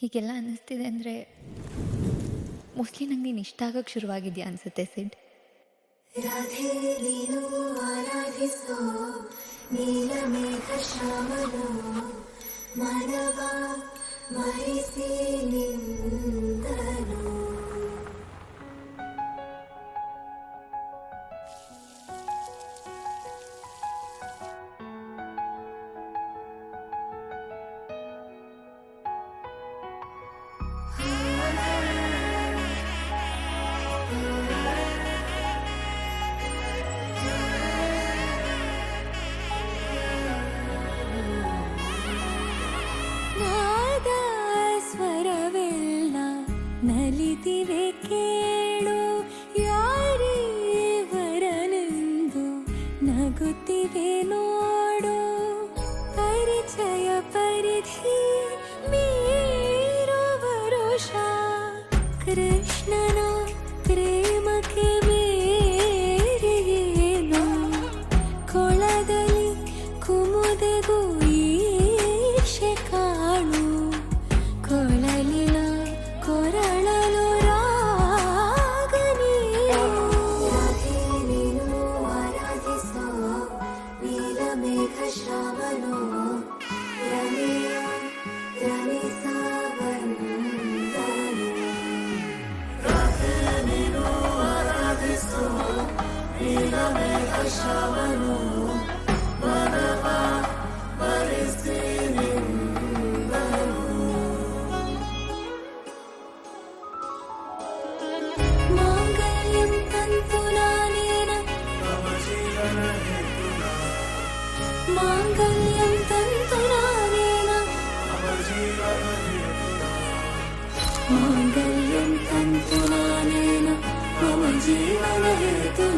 ಹೀಗೆಲ್ಲ ಅನ್ನಿಸ್ತಿದೆ ಅಂದರೆ ಮೋಸ್ಟ್ಲಿ ನಂಗೆ ನೀನು ಇಷ್ಟ ಆಗೋಕ್ಕೆ ಶುರುವಾಗಿದೆಯಾ ಅನಿಸುತ್ತೆ ಸಿಡ್. ರಾಧೆ ನೀನು ಆರಾಧಿಸೋ ನೀಲಮೇಘ ಶ್ಯಾಮನೋ ಮನವ ಮರೆಸಿ ನಿಂದನು. ನಾದ ಸ್ವರವೆಲ್ಲ ನಲಿದಿವೆ ಕೇಳು, ಯಾರೇ ವರನೆಂದು ನಗುತ್ತಿವೆ ನೋಡು. ಪರಿಚಯ ಪರಿಧಿ ಮೀರುವ ರೋಷ, ಕೃಷ್ಣನ ಪ್ರೇಮಕ್ಕೆ ಬೇರೆಯೇನು. ಕೊಳದಲ್ಲಿ ಕುಮುದೆಗೂ ಈಶೆ ಕಾಣು, ಕೊಳಲಿನ ಕೊರಳಲು ರಾಗ ನೀನು. ರಾಧೆ ನೀನು ಆರಾಧಿಸೋ ನೀಲಮೇಘ ಶ್ಯಾಮನೋ ರಮೆಯ ರಮಿಸ ವಂದನು. ರಾಧೆ ನೀನು ಆರಾಧಿಸೋ ನೀಲಮೇಘ ಶ್ಯಾಮನೋ ಮನವ ಮರೆಸಿ ನಿಂದನು. ಮಾಂಗಲ್ಯಂ ತಂತು ನಾನೇನ ಮಾಂಗಲ್ಯಂ ತಂತು ನಾನೇನ ಮಾಂಗಲ್ಯಂ ತಂತು ನಾನೇನ ಮಮ ಜೀವನ ಹೇತು.